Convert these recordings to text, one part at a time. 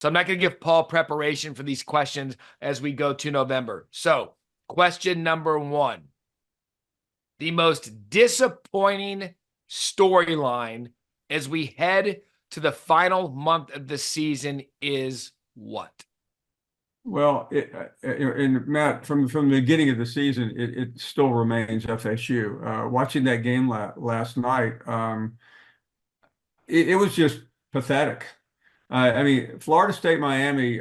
So I'm not going to give Paul preparation for these questions as we go to November. So question number 1, the most disappointing storyline as we head to the final month of the season is what? Well, and Matt, from the beginning of the season, it still remains FSU. Watching that game last night, it was just pathetic. I mean, Florida State, Miami,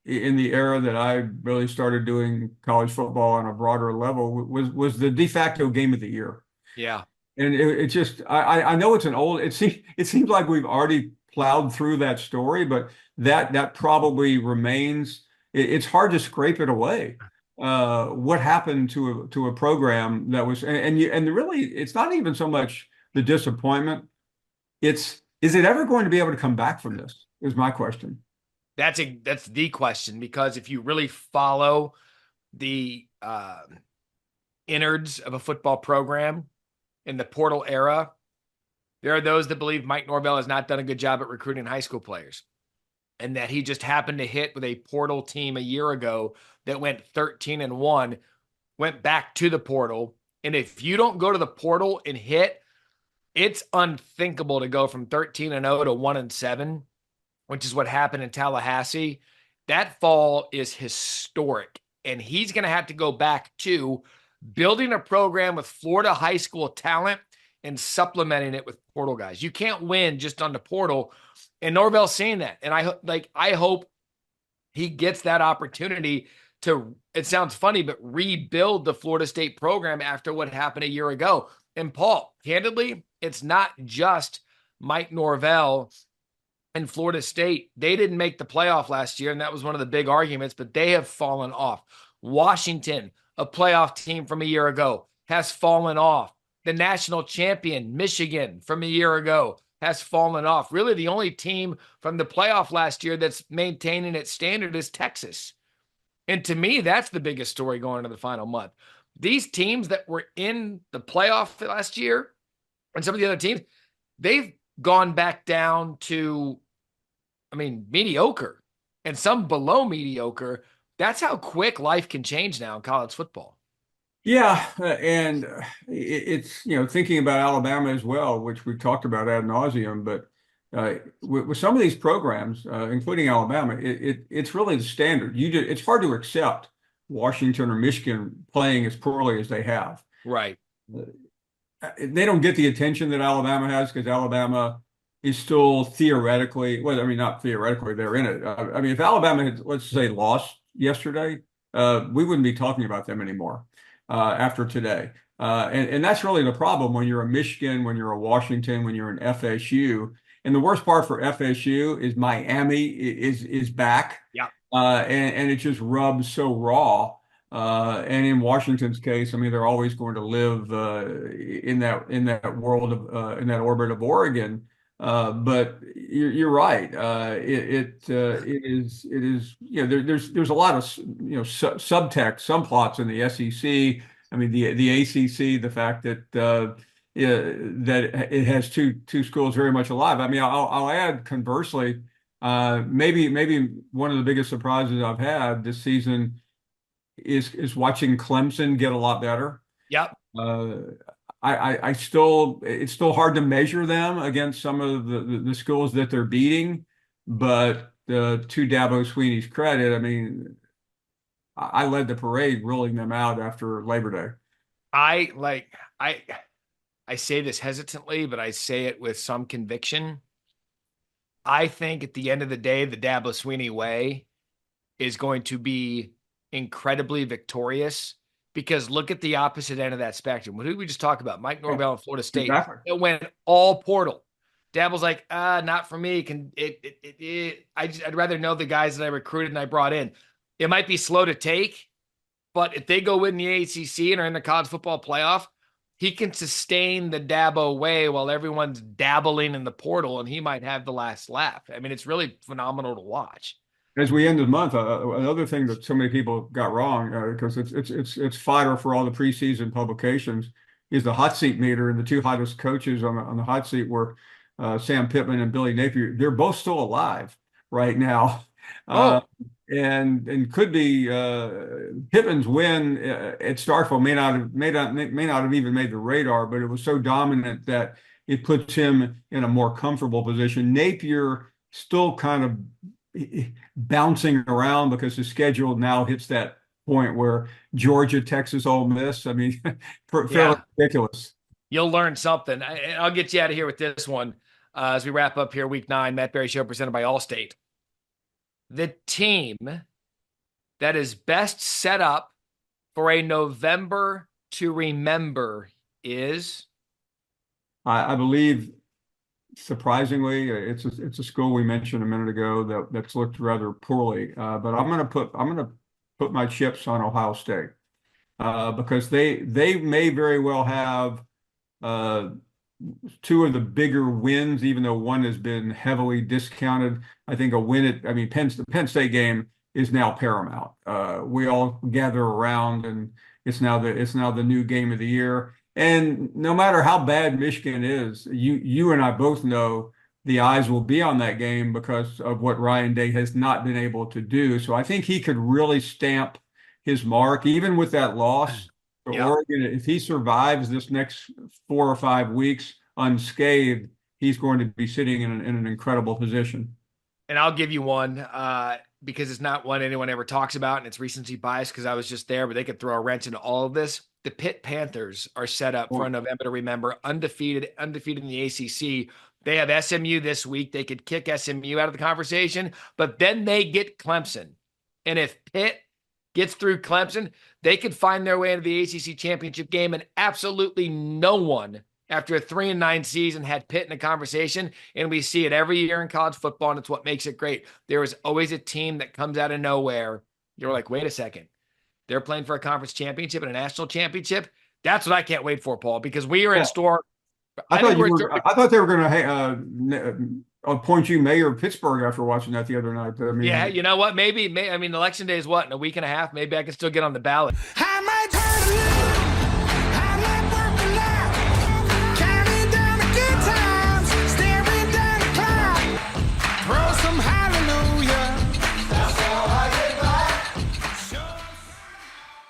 in the era that I really started doing college football on a broader level, was the de facto game of the year. Yeah. And it just, I know it's an old, it seems like we've already plowed through that story, but that probably remains. It's hard to scrape it away. What happened to a program that was, and really, it's not even so much the disappointment. Is it ever going to be able to come back from this? Is my question. That's the question, because if you really follow the innards of a football program in the portal era, there are those that believe Mike Norvell has not done a good job at recruiting high school players, and that he just happened to hit with a portal team a year ago that went 13-1, went back to the portal. And if you don't go to the portal and hit, it's unthinkable to go from 13-0 to 1-7, which is what happened in Tallahassee. That fall is historic. And he's going to have to go back to building a program with Florida high school talent and supplementing it with portal guys. You can't win just on the portal. And Norvell's saying that. And I hope he gets that opportunity to, it sounds funny, but rebuild the Florida State program after what happened a year ago. And Paul, candidly, it's not just Mike Norvell and Florida State. They didn't make the playoff last year, and that was one of the big arguments, but they have fallen off. Washington, a playoff team from a year ago, has fallen off. The national champion, Michigan, from a year ago, has fallen off. Really, the only team from the playoff last year that's maintaining its standard is Texas. And to me, that's the biggest story going into the final month. These teams that were in the playoff last year and some of the other teams, they've gone back down to, mediocre, and some below mediocre. That's how quick life can change now in college football. Yeah, and it's, thinking about Alabama as well, which we've talked about ad nauseum, but with some of these programs, including Alabama, it's really the standard. It's hard to accept Washington or Michigan playing as poorly as they have. Right. They don't get the attention that Alabama has because Alabama is still theoretically, well, I mean, not theoretically, they're in it. If Alabama had, let's say, lost yesterday, we wouldn't be talking about them anymore after today. And that's really the problem when you're a Michigan, when you're a Washington, when you're an FSU. And the worst part for FSU is Miami is back. Yeah. And it just rubs so raw. And in Washington's case, they're always going to live in that world of in that orbit of Oregon. But you're right. It is there's a lot of subtext, subplots in the SEC. The ACC, the fact that that it has two schools very much alive. I'll add conversely, maybe one of the biggest surprises I've had this season is watching Clemson get a lot better. Yep. It's still hard to measure them against some of the schools that they're beating, but to Dabo Swinney's credit, I led the parade rolling them out after Labor Day. I say this hesitantly, but I say it with some conviction. I think at the end of the day, the Dabo Swinney way is going to be incredibly victorious, because look at the opposite end of that spectrum. What did we just talk about? Mike Norvell and Florida State. Exactly. It went all portal. Dabo's like, not for me. I'd rather know the guys that I recruited and I brought in. It might be slow to take, but if they go win the ACC and are in the college football playoff, he can sustain the Dabo way while everyone's dabbling in the portal, and he might have the last laugh. It's really phenomenal to watch. As we end the month, another thing that so many people got wrong, because it's fodder for all the preseason publications, is the hot seat meter, and the two hottest coaches on the hot seat were Sam Pittman and Billy Napier. They're both still alive. right now. Uh, Oh, and could be Pittman's win at Starkville may not have even made the radar, but it was so dominant that it puts him in a more comfortable position. Napier still kind of bouncing around because the schedule now hits that point where Georgia, Texas, Ole Miss. I mean, fairly yeah. ridiculous. You'll learn something. I'll get you out of here with this one as we wrap up here week 9. Matt Barrie Show presented by Allstate. The team that is best set up for a November to remember is? I believe, surprisingly, it's a school we mentioned a minute ago that's looked rather poorly. But I'm gonna put my chips on Ohio State because they may very well have uh, two of the bigger wins, even though one has been heavily discounted. I think a win at, I mean, the Penn State game is now paramount. We all gather around, and it's now the new game of the year. And no matter how bad Michigan is, you and I both know the eyes will be on that game because of what Ryan Day has not been able to do. So I think he could really stamp his mark, even with that loss to Yeah. Oregon. If he survives this next 4 or 5 weeks unscathed, he's going to be sitting in an incredible position. And I'll give you one because it's not one anyone ever talks about, and it's recency bias because I was just there, but they could throw a wrench into all of this. The Pitt Panthers are set up for a November to remember, undefeated in the ACC. They have SMU this week. They could kick SMU out of the conversation, but then they get Clemson. And if Pitt gets through Clemson, they could find their way into the ACC championship game, and absolutely no one after a 3-9 season had Pitt in a conversation. And we see it every year in college football, and it's what makes it great. There is always a team that comes out of nowhere. You're like, wait a second. They're playing for a conference championship and a national championship. That's what I can't wait for, Paul, because we are in store. I thought they were going to appoint you mayor of Pittsburgh after watching that the other night. I mean, Yeah, you know what? Maybe, I mean, election day is what, in a week and a half? Maybe I can still get on the ballot.